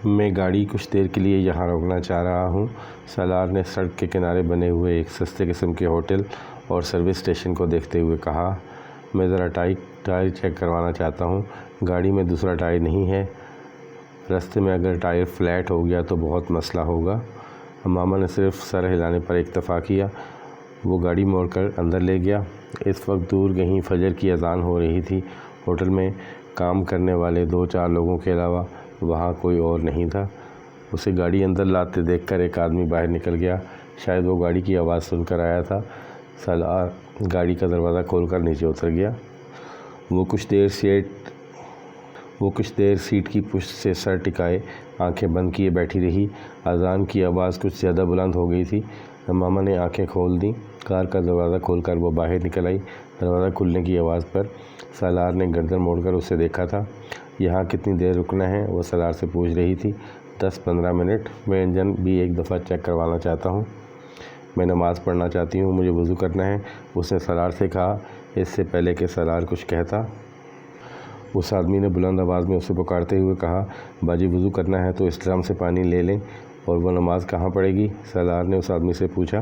میں گاڑی کچھ دیر کے لیے یہاں روکنا چاہ رہا ہوں۔ سالار نے سڑک کے کنارے بنے ہوئے ایک سستے قسم کے ہوٹل اور سروس اسٹیشن کو دیکھتے ہوئے کہا۔ میں ذرا ٹائر چیک کروانا چاہتا ہوں۔ گاڑی میں دوسرا ٹائر نہیں ہے۔ راستے میں اگر ٹائر فلیٹ ہو گیا تو بہت مسئلہ ہوگا۔ امامہ نے صرف سر ہلانے پر اکتفا کیا۔ وہ گاڑی موڑ کر اندر لے گیا۔ اس وقت دور کہیں فجر کی اذان ہو رہی تھی۔ ہوٹل میں کام کرنے والے 2-4 لوگوں کے علاوہ وہاں کوئی اور نہیں تھا۔ اسے گاڑی اندر لاتے دیکھ کر ایک آدمی باہر نکل گیا۔ شاید وہ گاڑی کی آواز سن کر آیا تھا۔ سالار گاڑی کا دروازہ کھول کر نیچے اتر گیا۔ وہ کچھ دیر سیٹ کی پشت سے سر ٹکائے آنکھیں بند کیے بیٹھی رہی۔ اذان کی آواز کچھ زیادہ بلند ہو گئی تھی۔ امامہ نے آنکھیں کھول دیں۔ کار کا دروازہ کھول کر وہ باہر نکل آئی۔ دروازہ کھلنے کی آواز پر سالار نے گردن موڑ کر اسے دیکھا تھا۔ یہاں کتنی دیر رکنا ہے؟ وہ سالار سے پوچھ رہی تھی۔ 10-15 منٹ۔ میں انجن بھی ایک دفعہ چیک کروانا چاہتا ہوں۔ میں نماز پڑھنا چاہتی ہوں، مجھے وضو کرنا ہے، اس نے سالار سے کہا۔ اس سے پہلے کہ سالار کچھ کہتا، اس آدمی نے بلند آواز میں اسے پکارتے ہوئے کہا، باجی وضو کرنا ہے تو اس ڈرم سے پانی لے لیں۔ اور وہ نماز کہاں پڑھے گی؟ سالار نے اس آدمی سے پوچھا۔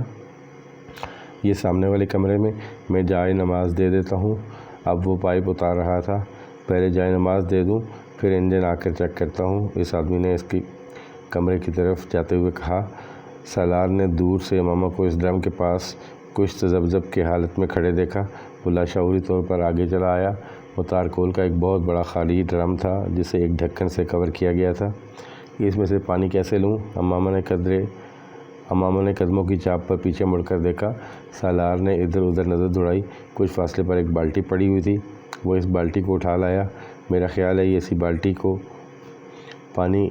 یہ سامنے والے کمرے میں جائے نماز دے دیتا ہوں۔ اب وہ پائپ اتار رہا تھا۔ پہلے جائے نماز دے دوں، پھر انجن آ کر چیک کرتا ہوں، اس آدمی نے اس کی کمرے کی طرف جاتے ہوئے کہا۔ سالار نے دور سے امامہ کو اس ڈرم کے پاس کچھ تذبذب کی حالت میں کھڑے دیکھا۔ وہ لاشعوری طور پر آگے چلا آیا۔ وہ تارکول کا ایک بہت بڑا خالی ڈرم تھا جسے ایک ڈھکن سے کور کیا گیا تھا۔ اس میں سے پانی کیسے لوں؟ امامہ نے قدموں کی چاپ پر پیچھے مڑ کر دیکھا۔ سالار نے ادھر ادھر نظر دوڑائی۔ کچھ فاصلے پر ایک بالٹی پڑی ہوئی تھی۔ وہ اس بالٹی کو اٹھا لایا۔ میرا خیال ہے یہ اسی بالٹی کو پانی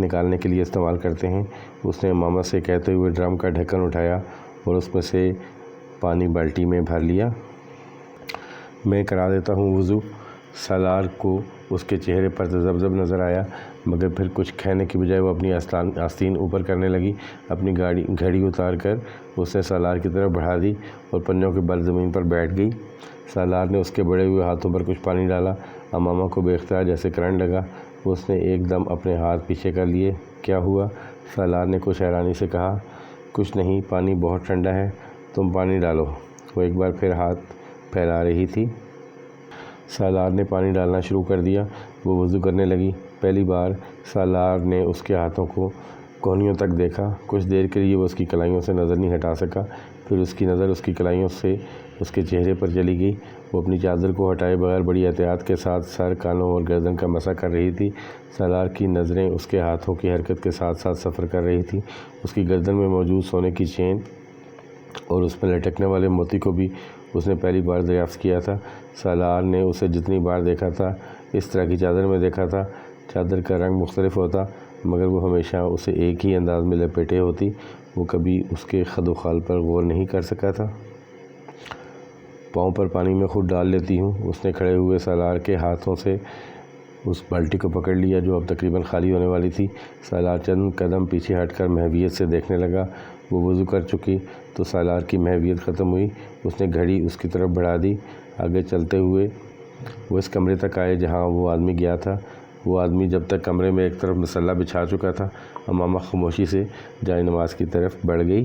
نکالنے کے لیے استعمال کرتے ہیں، اس نے امامہ سے کہتے ہوئے ڈرم کا ڈھکن اٹھایا اور اس میں سے پانی بالٹی میں بھر لیا۔ میں کرا دیتا ہوں وضو۔ سالار کو اس کے چہرے پر تذبذب نظر آیا، مگر پھر کچھ کہنے کی بجائے وہ اپنی آستین اوپر کرنے لگی۔ اپنی گھڑی اتار کر اس نے سالار کی طرف بڑھا دی اور پنجوں کے بل زمین پر بیٹھ گئی۔ سالار نے اس کے بڑے ہوئے ہاتھوں پر کچھ پانی ڈالا۔ امامہ کو بے اختیار جیسے کرنٹ لگا۔ اس نے ایک دم اپنے ہاتھ پیچھے کر لیے۔ کیا ہوا؟ سالار نے کچھ حیرانی سے کہا۔ کچھ نہیں، پانی بہت ٹھنڈا ہے، تم پانی ڈالو۔ وہ ایک بار پھر ہاتھ پھیلا رہی تھی۔ سالار نے پانی ڈالنا شروع کر دیا۔ وہ وضو کرنے لگی۔ پہلی بار سالار نے اس کے ہاتھوں کو کونیوں تک دیکھا۔ کچھ دیر کے لیے وہ اس کی کلائیوں سے نظر نہیں ہٹا سکا۔ پھر اس کی نظر اس کی کلائیوں سے اس کے چہرے پر چلی گئی۔ وہ اپنی چادر کو ہٹائے بغیر بڑی احتیاط کے ساتھ سر، کانوں اور گردن کا مسح کر رہی تھی۔ سالار کی نظریں اس کے ہاتھوں کی حرکت کے ساتھ ساتھ سفر کر رہی تھیں۔ اس کی گردن میں موجود سونے کی چین اور اس میں لٹکنے والے موتی کو بھی اس نے پہلی بار دریافت کیا تھا۔ سالار نے اسے جتنی بار دیکھا تھا اس طرح کی چادر میں دیکھا تھا۔ چادر کا رنگ مختلف ہوتا، مگر وہ ہمیشہ اسے ایک ہی انداز میں لپیٹے ہوتی۔ وہ کبھی اس کے خد و خال پر غور نہیں کر سکا تھا۔ پاؤں پر پانی میں خود ڈال لیتی ہوں۔ اس نے کھڑے ہوئے سالار کے ہاتھوں سے اس بالٹی کو پکڑ لیا جو اب تقریباً خالی ہونے والی تھی۔ سالار چند قدم پیچھے ہٹ کر مہویت سے دیکھنے لگا۔ وہ وضو کر چکی تو سالار کی مہویت ختم ہوئی۔ اس نے گھڑی اس کی طرف بڑھا دی۔ آگے چلتے ہوئے وہ اس کمرے تک آئے جہاں وہ آدمی گیا تھا۔ وہ آدمی جب تک کمرے میں ایک طرف مسلح بچھا چکا تھا۔ امامہ خاموشی سے جائے نماز کی طرف بڑھ گئی۔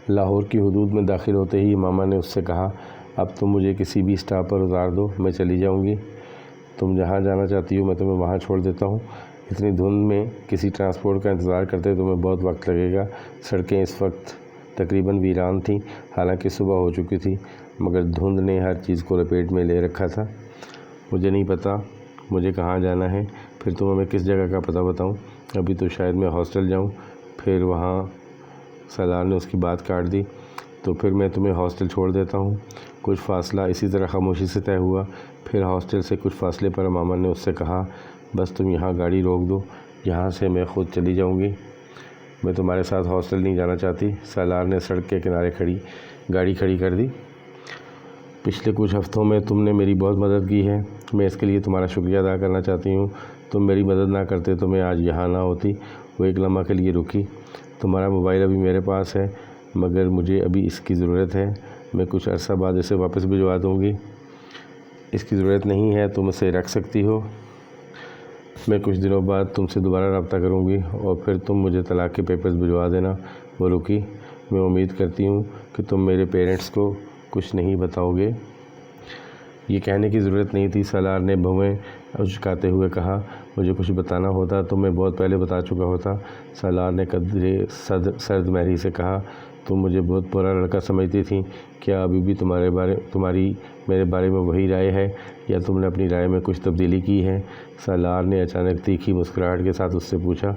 لاہور کی حدود میں داخل ہوتے ہی امامہ نے اس سے کہا، اب تم مجھے کسی بھی اسٹاپ پر اتار دو، میں چلی جاؤں گی۔ تم جہاں جانا چاہتی ہو میں تمہیں وہاں چھوڑ دیتا ہوں۔ اتنی دھند میں کسی ٹرانسپورٹ کا انتظار کرتے تمہیں بہت وقت لگے گا۔ سڑکیں اس وقت تقریباً ویران تھیں، حالانکہ صبح ہو چکی تھی، مگر دھند نے ہر چیز کو لپیٹ میں لے رکھا تھا۔ مجھے نہیں پتہ مجھے کہاں جانا ہے، پھر تمہیں میں کس جگہ کا پتہ بتاؤں؟ ابھی تو شاید میں ہاسٹل جاؤں، پھر وہاں۔ سالار نے اس کی بات کاٹ دی۔ تو پھر میں تمہیں ہاسٹل چھوڑ دیتا ہوں۔ کچھ فاصلہ اسی طرح خاموشی سے طے ہوا۔ پھر ہاسٹل سے کچھ فاصلے پر امامہ نے اس سے کہا، بس تم یہاں گاڑی روک دو، یہاں سے میں خود چلی جاؤں گی۔ میں تمہارے ساتھ ہاسٹل نہیں جانا چاہتی۔ سالار نے سڑک کے کنارے گاڑی کھڑی کر دی۔ پچھلے کچھ ہفتوں میں تم نے میری بہت مدد کی ہے، میں اس کے لیے تمہارا شکریہ ادا کرنا چاہتی ہوں۔ تم میری مدد نہ کرتے تو میں آج یہاں نہ ہوتی۔ وہ ایک لمحہ کے لیے رکی۔ تمہارا موبائل ابھی میرے پاس ہے، مگر مجھے ابھی اس کی ضرورت ہے، میں کچھ عرصہ بعد اسے واپس بھجوا دوں گی۔ اس کی ضرورت نہیں ہے، تم اسے رکھ سکتی ہو۔ میں کچھ دنوں بعد تم سے دوبارہ رابطہ کروں گی اور پھر تم مجھے طلاق کے پیپرز بھجوا دینا۔ وہ رکی۔ میں امید کرتی ہوں کہ تم میرے پیرنٹس کو کچھ نہیں بتاؤ گے۔ یہ کہنے کی ضرورت نہیں تھی، سالار نے بھویں اچکاتے ہوئے کہا۔ مجھے کچھ بتانا ہوتا تو میں بہت پہلے بتا چکا ہوتا، سالار نے قدرے سرد مہری سے کہا۔ تم مجھے بہت برا لڑکا سمجھتی تھیں، کیا ابھی بھی تمہاری میرے بارے میں وہی رائے ہے یا تم نے اپنی رائے میں کچھ تبدیلی کی ہے؟ سالار نے اچانک تیکھی مسکراہٹ کے ساتھ اس سے پوچھا۔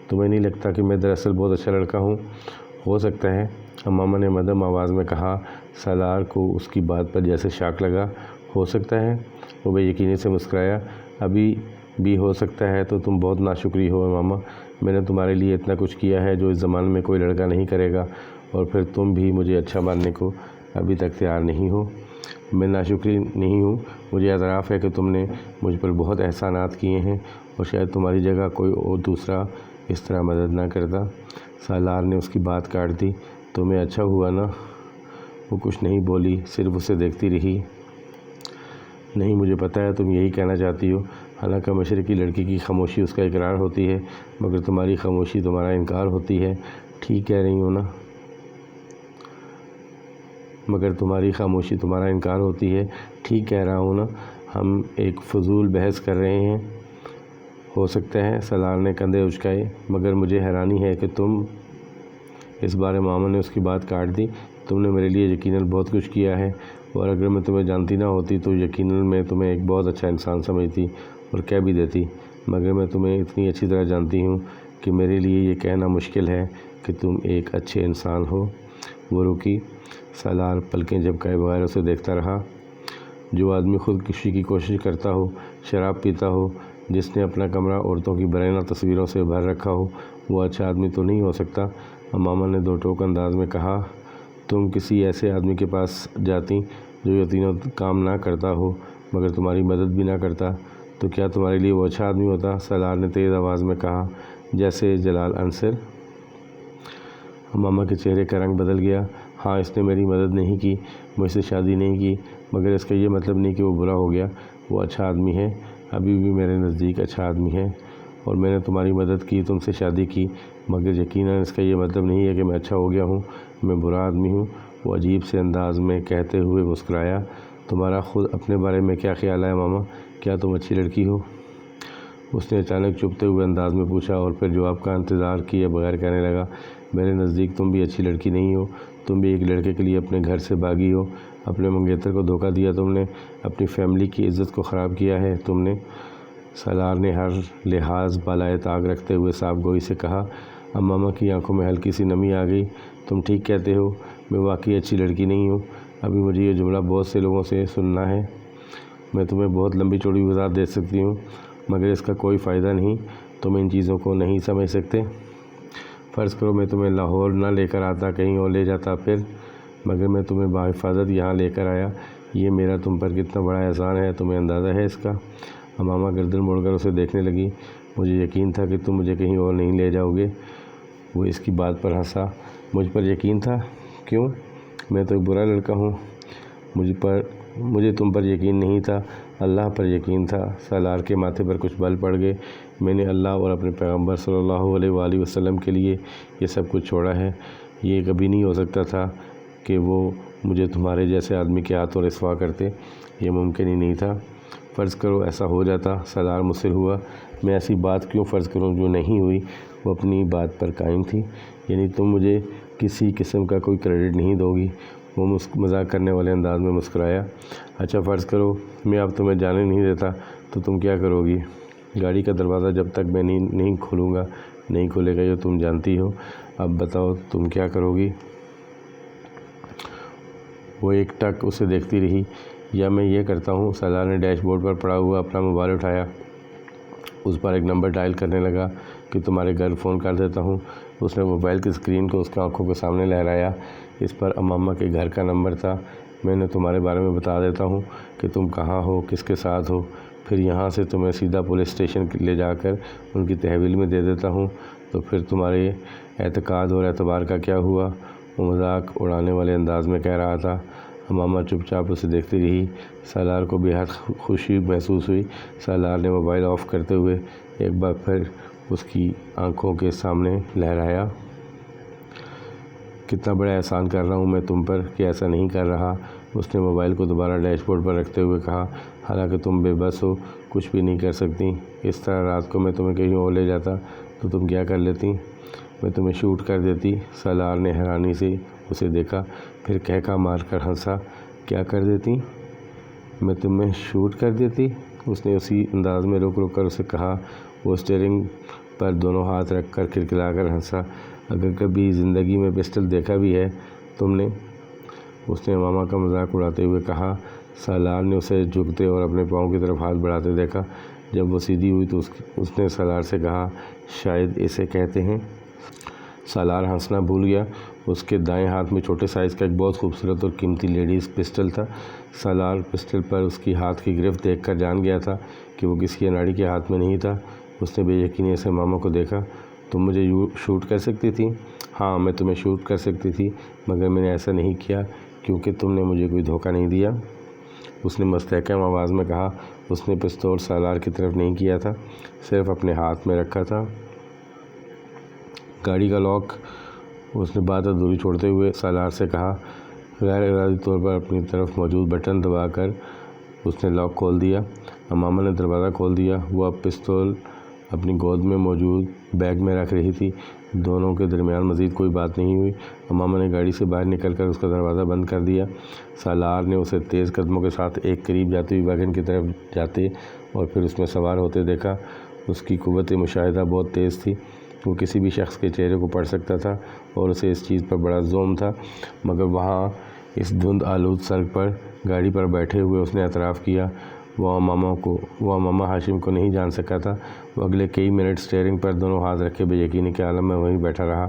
تمہیں نہیں لگتا کہ میں دراصل بہت اچھا لڑکا ہوں؟ ہو سکتا ہے، امامہ نے مدھم آواز میں کہا۔ سالار کو اس کی بات پر جیسے شاک لگا۔ ہو سکتا ہے؟ وہ بے یقینی سے مسکرایا۔ ابھی بھی ہو سکتا ہے تو تم بہت ناشکری ہو امامہ۔ میں نے تمہارے لیے اتنا کچھ کیا ہے جو اس زمانے میں کوئی لڑکا نہیں کرے گا، اور پھر تم بھی مجھے اچھا ماننے کو ابھی تک تیار نہیں ہو۔ میں ناشکری نہیں ہوں، مجھے اعتراف ہے کہ تم نے مجھ پر بہت احسانات کیے ہیں اور شاید تمہاری جگہ کوئی اور دوسرا اس طرح مدد نہ کرتا۔ سالار نے اس کی بات کاٹ دی۔ تمہیں اچھا ہوا نا؟ وہ کچھ نہیں بولی، صرف اسے دیکھتی رہی۔ نہیں، مجھے پتہ ہے تم یہی کہنا چاہتی ہو۔ حالانکہ مشرقی لڑکی کی خاموشی اس کا اقرار ہوتی ہے، مگر تمہاری خاموشی تمہارا انکار ہوتی ہے۔ ٹھیک کہہ رہی ہوں نا؟ مگر تمہاری خاموشی تمہارا انکار ہوتی ہے۔ ٹھیک کہہ رہا ہوں نا؟ ہم ایک فضول بحث کر رہے ہیں۔ ہو سکتا ہے، سالار نے کندھے اچکائے، مگر مجھے حیرانی ہے کہ تم اس بارے ماما نے اس کی بات کاٹ دی۔ تم نے میرے لیے یقیناً بہت کچھ کیا ہے، اور اگر میں تمہیں جانتی نہ ہوتی تو یقیناً میں تمہیں ایک بہت اچھا انسان سمجھتی اور کہہ بھی دیتی، مگر میں تمہیں اتنی اچھی طرح جانتی ہوں کہ میرے لیے یہ کہنا مشکل ہے کہ تم ایک اچھے انسان ہو۔ وہ رکی۔ سالار پلکیں جھپکائے بغیر اسے دیکھتا رہا۔ جو آدمی خودکشی کی کوشش کرتا ہو، شراب پیتا ہو، جس نے اپنا کمرہ عورتوں کی برہنہ تصویروں سے بھر رکھا ہو، وہ اچھا آدمی تو نہیں ہو سکتا، امامہ نے دو ٹوک انداز میں کہا۔ تم کسی ایسے آدمی کے پاس جاتی جو یہ تینوں کام نہ کرتا ہو مگر تمہاری مدد بھی نہ کرتا، تو کیا تمہارے لیے وہ اچھا آدمی ہوتا؟ سالار نے تیز آواز میں کہا۔ جیسے جلال عنصر؟ امامہ کے چہرے کا رنگ بدل گیا۔ ہاں، اس نے میری مدد نہیں کی، مجھ سے شادی نہیں کی، مگر اس کا یہ مطلب نہیں کہ وہ برا ہو گیا۔ وہ اچھا آدمی ہے، ابھی بھی میرے نزدیک اچھا آدمی ہے، اور میں نے تمہاری مدد کی، تم سے شادی کی، مگر یقیناً اس کا یہ مطلب نہیں ہے کہ میں اچھا ہو گیا ہوں، میں برا آدمی ہوں۔ وہ عجیب سے انداز میں کہتے ہوئے مسکرایا۔ تمہارا خود اپنے بارے میں کیا خیال ہے ماما؟ کیا تم اچھی لڑکی ہو؟ اس نے اچانک چبھتے ہوئے انداز میں پوچھا، اور پھر جواب کا انتظار کیے بغیر کہنے لگا، میرے نزدیک تم بھی اچھی لڑکی نہیں ہو۔ تم بھی ایک لڑکے کے لیے اپنے گھر سے بھاگی ہو، اپنے منگیتر کو دھوکہ دیا تم نے، اپنی فیملی کی عزت کو خراب کیا ہے تم نے۔ سالار نے ہر لحاظ بالائے طاق رکھتے ہوئے صاف گوئی سے کہا۔ امامہ کی آنکھوں میں ہلکی سی نمی آ گئی۔ تم ٹھیک کہتے ہو، میں واقعی اچھی لڑکی نہیں ہوں۔ ابھی مجھے یہ جملہ بہت سے لوگوں سے سننا ہے۔ میں تمہیں بہت لمبی چوڑی وضاحت دے سکتی ہوں، مگر اس کا کوئی فائدہ نہیں، تم ان چیزوں کو نہیں سمجھ سکتے۔ فرض کرو میں تمہیں لاہور نہ لے کر آتا، کہیں اور لے جاتا، پھر مگر میں تمہیں بحفاظت یہاں لے کر آیا، یہ میرا تم پر کتنا بڑا احسان ہے، تمہیں اندازہ ہے اس کا؟ امامہ گردن موڑ کر اسے دیکھنے لگی۔ مجھے یقین تھا کہ تم مجھے کہیں اور نہیں لے جاؤ گے۔ وہ اس کی بات پر ہنسا۔ مجھ پر یقین تھا؟ کیوں؟ میں تو ایک برا لڑکا ہوں۔ مجھے تم پر یقین نہیں تھا، اللہ پر یقین تھا۔ سالار کے ماتھے پر کچھ بل پڑ گئے۔ میں نے اللہ اور اپنے پیغمبر صلی اللہ علیہ وآلہ وسلم کے لیے یہ سب کچھ چھوڑا ہے۔ یہ کبھی نہیں ہو سکتا تھا کہ وہ مجھے تمہارے جیسے آدمی کے ہاتھوں رسوا کرتے، یہ ممکن ہی نہیں تھا۔ فرض کرو ایسا ہو جاتا، سالار مصر ہوا۔ میں ایسی بات کیوں فرض کروں جو نہیں ہوئی؟ وہ اپنی بات پر قائم تھی۔ یعنی تم مجھے کسی قسم کا کوئی کریڈٹ نہیں دو گی؟ وہ مذاق کرنے والے انداز میں مسکرایا۔ اچھا فرض کرو میں اب تمہیں جانے نہیں دیتا تو تم کیا کرو گی؟ گاڑی کا دروازہ جب تک میں نہیں کھولوں گا نہیں کھلے گا، یہ تم جانتی ہو۔ اب بتاؤ تم کیا کرو گی؟ وہ ایک ٹک اسے دیکھتی رہی۔ یا میں یہ کرتا ہوں، سالار نے ڈیش بورڈ پر پڑا ہوا اپنا موبائل اٹھایا، اس پر ایک نمبر ڈائل کرنے لگا، کہ تمہارے گھر فون کر دیتا ہوں۔ اس نے موبائل کی اسکرین کو اس کی آنکھوں کے سامنے لہرایا۔ اس پر امامہ کے گھر کا نمبر تھا۔ میں نے تمہارے بارے میں بتا دیتا ہوں کہ تم کہاں ہو، کس کے ساتھ ہو، پھر یہاں سے تمہیں سیدھا پولیس اسٹیشن لے جا کر ان کی تحویل میں دے دیتا ہوں، تو پھر تمہارے اعتقاد اور اعتبار کا کیا ہوا؟ وہ مذاق اڑانے والے انداز میں کہہ رہا تھا۔ امامہ چپ چاپ اسے دیکھتی رہی۔ سالار کو بے حد خوشی محسوس ہوئی۔ سالار نے موبائل آف کرتے ہوئے ایک بار پھر اس کی آنکھوں کے سامنے لہرایا۔ کتنا بڑا احسان کر رہا ہوں میں تم پر کہ ایسا نہیں کر رہا۔ اس نے موبائل کو دوبارہ ڈیش بورڈ پر رکھتے ہوئے کہا، حالانکہ تم بے بس ہو، کچھ بھی نہیں کر سکتی۔ اس طرح رات کو میں تمہیں کہیں اور لے جاتا تو تم کیا کر لیتی؟ میں تمہیں شوٹ کر دیتی۔ سالار نے حیرانی سے اسے دیکھا، پھر کہکا مار کر ہنسا۔ کیا کر دیتی؟ میں تمہیں شوٹ کر دیتی؟ اس نے اسی انداز میں رک رک کر اسے کہا۔ وہ اسٹیئرنگ پر دونوں ہاتھ رکھ کر کھلکھلا کر ہنسا۔ اگر کبھی زندگی میں پسٹل دیکھا بھی ہے تم نے؟ اس نے امامہ کا مذاق اڑاتے ہوئے کہا۔ سالار نے اسے جھکتے اور اپنے پاؤں کی طرف ہاتھ بڑھاتے دیکھا۔ جب وہ سیدھی ہوئی تو اس نے سالار سے کہا، شاید اسے کہتے ہیں۔ سالار ہنسنا بھول گیا۔ اس کے دائیں ہاتھ میں چھوٹے سائز کا ایک بہت خوبصورت اور قیمتی لیڈیز پسٹل تھا۔ سالار پسٹل پر اس کی ہاتھ کی گرفت دیکھ کر جان گیا تھا کہ وہ کسی اناڑی کے ہاتھ میں نہیں تھا۔ اس نے بے یقینی سے امامہ کو دیکھا۔ تم مجھے شوٹ کر سکتی تھی؟ ہاں، میں تمہیں شوٹ کر سکتی تھی، مگر میں نے ایسا نہیں کیا کیونکہ تم نے مجھے کوئی دھوکہ نہیں دیا، اس نے مستحکم آواز میں کہا۔ اس نے پستول سالار کی طرف نہیں کیا تھا، صرف اپنے ہاتھ میں رکھا تھا۔ گاڑی کا لاک، اس نے بات ادھوری چھوڑتے ہوئے سالار سے کہا۔ غیر ارادی طور پر اپنی طرف موجود بٹن دبا کر اس نے لاک کھول دیا۔ امامہ نے دروازہ کھول دیا۔ وہ اب پستول اپنی گود میں موجود بیگ میں رکھ رہی تھی۔ دونوں کے درمیان مزید کوئی بات نہیں ہوئی۔ امامہ نے گاڑی سے باہر نکل کر اس کا دروازہ بند کر دیا۔ سالار نے اسے تیز قدموں کے ساتھ ایک قریب جاتی ہوئی ویگن کی طرف جاتے اور پھر اس میں سوار ہوتے دیکھا۔ اس کی قوت مشاہدہ بہت تیز تھی۔ وہ کسی بھی شخص کے چہرے کو پڑھ سکتا تھا اور اسے اس چیز پر بڑا زوم تھا، مگر وہاں اس دھند آلود سڑک پر گاڑی پر بیٹھے ہوئے اس نے اعتراف کیا، وہ امامہ ہاشم کو نہیں جان سکا تھا۔ وہ اگلے کئی منٹ اسٹیئرنگ پر دونوں ہاتھ رکھے بے یقینی کے عالم میں وہیں بیٹھا رہا۔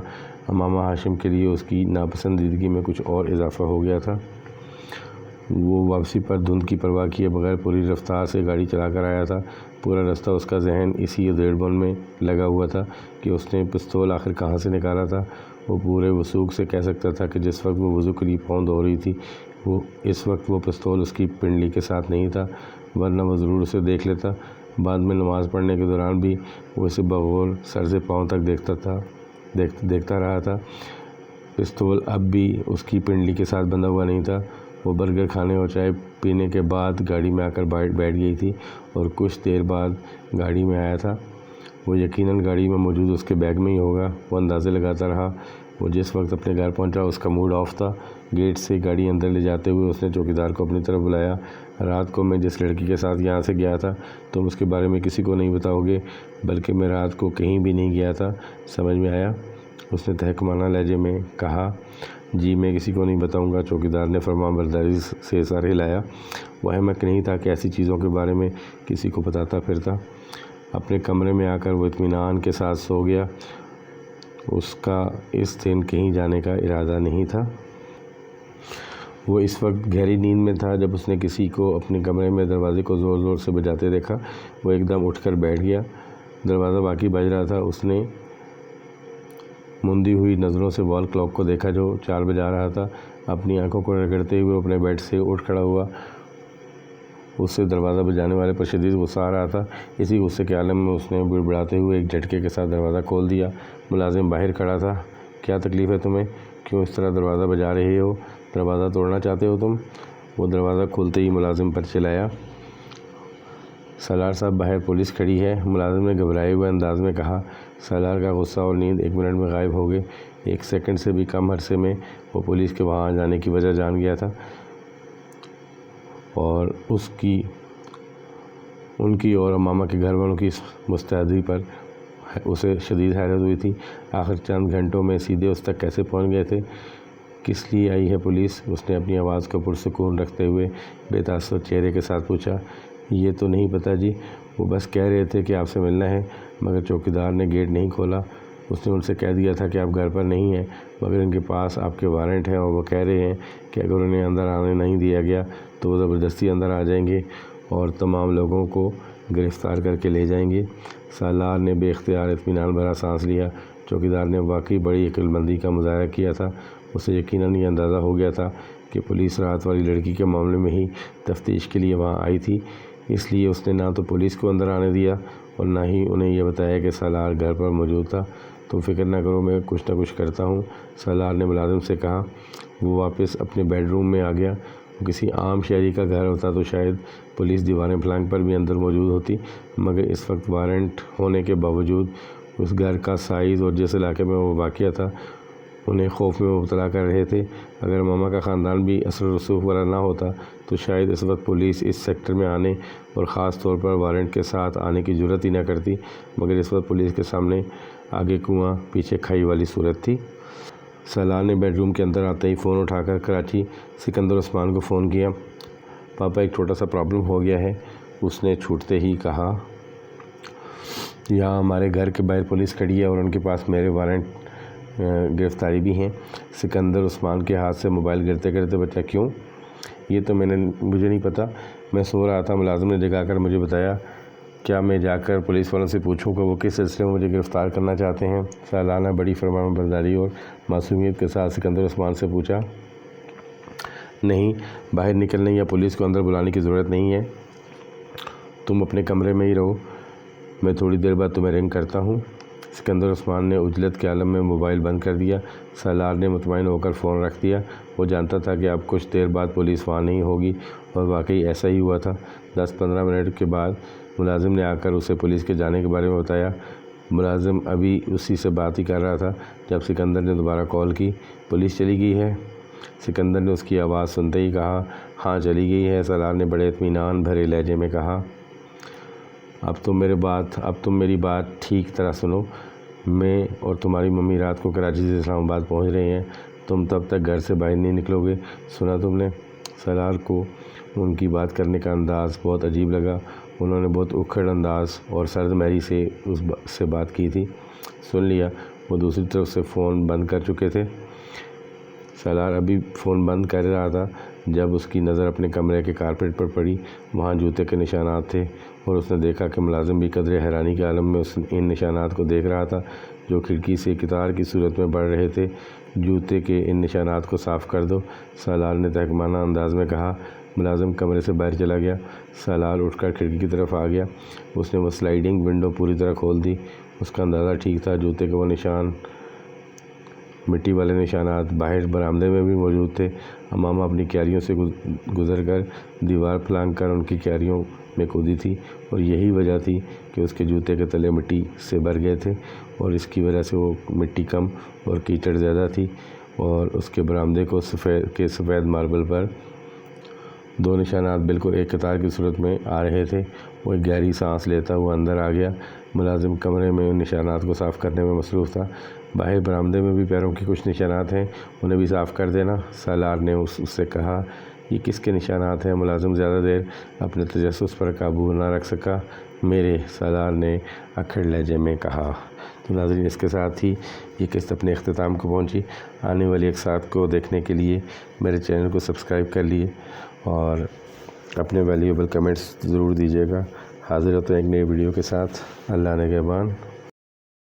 امامہ ہاشم کے لیے اس کی ناپسندیدگی میں کچھ اور اضافہ ہو گیا تھا۔ وہ واپسی پر دھند کی پرواہ کیے بغیر پوری رفتار سے گاڑی چلا کر آیا تھا۔ پورا رستہ اس کا ذہن اسی ادھیڑ بن میں لگا ہوا تھا کہ اس نے پستول آخر کہاں سے نکالا تھا۔ وہ پورے وثوق سے کہہ سکتا تھا کہ جس وقت وہ وضو کے لیے پاؤں دھو رہی تھی اس وقت وہ پستول اس کی پنڈلی کے ساتھ نہیں تھا، ورنہ وہ ضرور اسے دیکھ لیتا۔ بعد میں نماز پڑھنے کے دوران بھی وہ اسے بغور سر سے پاؤں تک دیکھتا رہا تھا۔ پستول اب بھی اس کی پنڈلی کے ساتھ بندھا ہوا نہیں تھا۔ وہ برگر کھانے اور چائے پینے کے بعد گاڑی میں آ کر بیٹھ گئی تھی اور کچھ دیر بعد گاڑی میں آیا تھا۔ وہ یقیناً گاڑی میں موجود اس کے بیگ میں ہی ہوگا، وہ اندازے لگاتا رہا۔ وہ جس وقت اپنے گھر پہنچا اس کا موڈ آف تھا۔ گیٹ سے گاڑی اندر لے جاتے ہوئے اس نے چوکیدار کو اپنی طرف بلایا۔ رات کو میں جس لڑکی کے ساتھ یہاں سے گیا تھا تم اس کے بارے میں کسی کو نہیں بتاؤ گے، بلکہ میں رات کو کہیں بھی نہیں گیا تھا، سمجھ میں آیا؟ اس نے تحقیرانہ لہجے میں کہا۔ جی، میں کسی کو نہیں بتاؤں گا، چوکیدار نے فرمانبرداری سے سر ہلایا۔ وہ احمق نہیں تھا کہ ایسی چیزوں کے بارے میں کسی کو بتاتا پھرتا۔ اپنے کمرے میں آ کر وہ اطمینان کے ساتھ سو گیا۔ اس کا اس دن کہیں جانے کا ارادہ نہیں تھا۔ وہ اس وقت گہری نیند میں تھا جب اس نے کسی کو اپنے کمرے میں دروازے کو زور زور سے بجاتے دیکھا۔ وہ ایک دم اٹھ کر بیٹھ گیا۔ دروازہ واقعی بج رہا تھا۔ اس نے مندی ہوئی نظروں سے وال کلاک کو دیکھا جو 4 بجا رہا تھا۔ اپنی آنکھوں کو رگڑتے ہوئے اپنے بیڈ سے اٹھ کھڑا ہوا۔ اس سے دروازہ بجانے والے پر شدید غصہ آ رہا تھا۔ اسی غصے کے عالم میں اس نے بڑبڑاتے ہوئے ایک جھٹکے کے ساتھ دروازہ کھول دیا۔ ملازم باہر کھڑا تھا۔ کیا تکلیف ہے تمہیں؟ کیوں اس طرح دروازہ بجا رہے ہو؟ دروازہ توڑنا چاہتے ہو تم؟ وہ دروازہ کھولتے ہی ملازم پر چلایا۔ سالار صاحب، باہر پولیس کھڑی ہے، ملازم نے گھبرائے ہوئے انداز میں کہا۔ سالار کا غصہ اور نیند 1 منٹ میں غائب ہو گئے۔ 1 سیکنڈ سے بھی کم عرصے میں وہ پولیس کے وہاں جانے کی وجہ جان گیا تھا اور ان کی اور امامہ کے گھر والوں کی مستعدی پر اسے شدید حیرت ہوئی تھی۔ آخر چند گھنٹوں میں سیدھے اس تک کیسے پہنچ گئے تھے؟ کس لیے آئی ہے پولیس؟ اس نے اپنی آواز کو پرسکون رکھتے ہوئے بے تاثر چہرے کے ساتھ پوچھا۔ یہ تو نہیں پتہ جی، وہ بس کہہ رہے تھے کہ آپ سے ملنا ہے، مگر چوکیدار نے گیٹ نہیں کھولا۔ اس نے ان سے کہہ دیا تھا کہ آپ گھر پر نہیں ہیں، مگر ان کے پاس آپ کے وارنٹ ہیں اور وہ کہہ رہے ہیں کہ اگر انہیں اندر آنے نہیں دیا گیا تو وہ زبردستی اندر آ جائیں گے اور تمام لوگوں کو گرفتار کر کے لے جائیں گے۔ سالار نے بے اختیار اطمینان بھرا سانس لیا۔ چوکیدار نے واقعی بڑی عقل مندی کا مظاہرہ کیا تھا۔ اسے یقیناً یہ اندازہ ہو گیا تھا کہ پولیس رات والی لڑکی کے معاملے میں ہی تفتیش کے لیے وہاں آئی تھی، اس لیے اس نے نہ تو پولیس کو اندر آنے دیا اور نہ ہی انہیں یہ بتایا کہ سالار گھر پر موجود تھا۔ تم فکر نہ کرو، میں کچھ نہ کچھ کرتا ہوں، سالار نے ملازم سے کہا۔ وہ واپس اپنے بیڈ روم میں آ گیا۔ وہ کسی عام شہری کا گھر ہوتا تو شاید پولیس دیواریں پھلانگ پر بھی اندر موجود ہوتی، مگر اس وقت وارنٹ ہونے کے باوجود اس گھر کا سائز اور جس علاقے میں وہ واقع تھا انہیں خوف میں مبتلا کر رہے تھے۔ اگر ماما کا خاندان بھی اثر و رسوخ والا نہ ہوتا تو شاید اس وقت پولیس اس سیکٹر میں آنے اور خاص طور پر وارنٹ کے ساتھ آنے کی جرات ہی نہ کرتی، مگر اس وقت پولیس کے سامنے آگے کنواں پیچھے کھائی والی صورت تھی۔ سالار نے بیڈ روم کے اندر آتے ہی فون اٹھا کر کراچی سکندر عثمان کو فون کیا۔ پاپا ایک چھوٹا سا پرابلم ہو گیا ہے، اس نے چھوٹتے ہی کہا۔ یہاں ہمارے گھر کے باہر پولیس کھڑی ہے اور ان کے پاس میرے وارنٹ گرفتاری بھی ہیں۔ سکندر عثمان کے ہاتھ سے موبائل گرتے گرتے بچہ کیوں؟ یہ تو مجھے نہیں پتہ، میں سو رہا تھا، ملازم نے جگا کر مجھے بتایا۔ کیا میں جا کر پولیس والوں سے پوچھوں کہ وہ کس سلسلے میں مجھے گرفتار کرنا چاہتے ہیں؟ سالار نے بڑی فرمان برداری اور معصومیت کے ساتھ سکندر عثمان سے پوچھا۔ نہیں، باہر نکلنے یا پولیس کو اندر بلانے کی ضرورت نہیں ہے، تم اپنے کمرے میں ہی رہو، میں تھوڑی دیر بعد تمہیں رنگ کرتا ہوں۔ سکندر عثمان نے عجلت کے عالم میں موبائل بند کر دیا۔ سالار نے مطمئن ہو کر فون رکھ دیا۔ وہ جانتا تھا کہ اب کچھ دیر بعد پولیس وہاں نہیں ہوگی، اور واقعی ایسا ہی ہوا تھا۔ 10-15 منٹ کے بعد ملازم نے آ کر اسے پولیس کے جانے کے بارے میں بتایا۔ ملازم ابھی اسی سے بات ہی کر رہا تھا جب سکندر نے دوبارہ کال کی۔ پولیس چلی گئی ہے؟ سکندر نے اس کی آواز سنتے ہی کہا۔ ہاں چلی گئی ہے، سالار نے بڑے اطمینان بھرے لہجے میں کہا۔ اب تم میری بات ٹھیک طرح سنو، میں اور تمہاری ممی رات کو کراچی سے اسلام آباد پہنچ رہے ہیں، تم تب تک گھر سے باہر نہیں نکلو گے، سنا تم نے؟ سالار کو ان کی بات کرنے کا انداز بہت عجیب لگا۔ انہوں نے بہت اکھڑ انداز اور سرد مہری سے اس سے بات کی تھی۔ سن لیا؟ وہ دوسری طرف سے فون بند کر چکے تھے۔ سالار ابھی فون بند کر رہا تھا جب اس کی نظر اپنے کمرے کے کارپیٹ پر پڑی۔ وہاں جوتے کے نشانات تھے اور اس نے دیکھا کہ ملازم بھی قدرے حیرانی کے عالم میں ان نشانات کو دیکھ رہا تھا جو کھڑکی سے قطار کی صورت میں بڑھ رہے تھے۔ جوتے کے ان نشانات کو صاف کر دو، سالار نے تحکمانہ انداز میں کہا۔ ملازم کمرے سے باہر چلا گیا۔ سالار اٹھ کر کھڑکی کی طرف آ گیا۔ اس نے وہ سلائیڈنگ ونڈو پوری طرح کھول دی۔ اس کا اندازہ ٹھیک تھا، جوتے کے وہ نشان، مٹی والے نشانات باہر برآمدے میں بھی موجود تھے۔ امامہ اپنی کیاریوں سے گزر کر دیوار پھلانگ کر ان کی کیاریوں میں کودی تھی، اور یہی وجہ تھی کہ اس کے جوتے کے تلے مٹی سے بھر گئے تھے، اور اس کی وجہ سے وہ مٹی کم اور کیچڑ زیادہ تھی، اور اس کے برآمدے کو سفید ماربل پر 2 نشانات بالکل ایک قطار کی صورت میں آ رہے تھے۔ وہ ایک گہری سانس لیتا ہوا اندر آ گیا۔ ملازم کمرے میں ان نشانات کو صاف کرنے میں مصروف تھا۔ باہر برآمدے میں بھی پیروں کے کچھ نشانات ہیں، انہیں بھی صاف کر دینا، سالار نے اس سے کہا۔ یہ کس کے نشانات ہیں؟ ملازم زیادہ دیر اپنے تجسس پر قابو نہ رکھ سکا۔ میرے، سالار نے اکھڑ لہجے میں کہا۔ تو ناظرین، اس کے ساتھ ہی یہ قسط اپنے اختتام کو پہنچی۔ آنے والی اقساط کو دیکھنے کے لیے میرے چینل کو سبسکرائب کر لیے اور اپنے ویلیوبل کمنٹس ضرور دیجیے گا۔ حاضر ہوتے ہیں ایک نئی ویڈیو کے ساتھ۔ اللہ نگہبان۔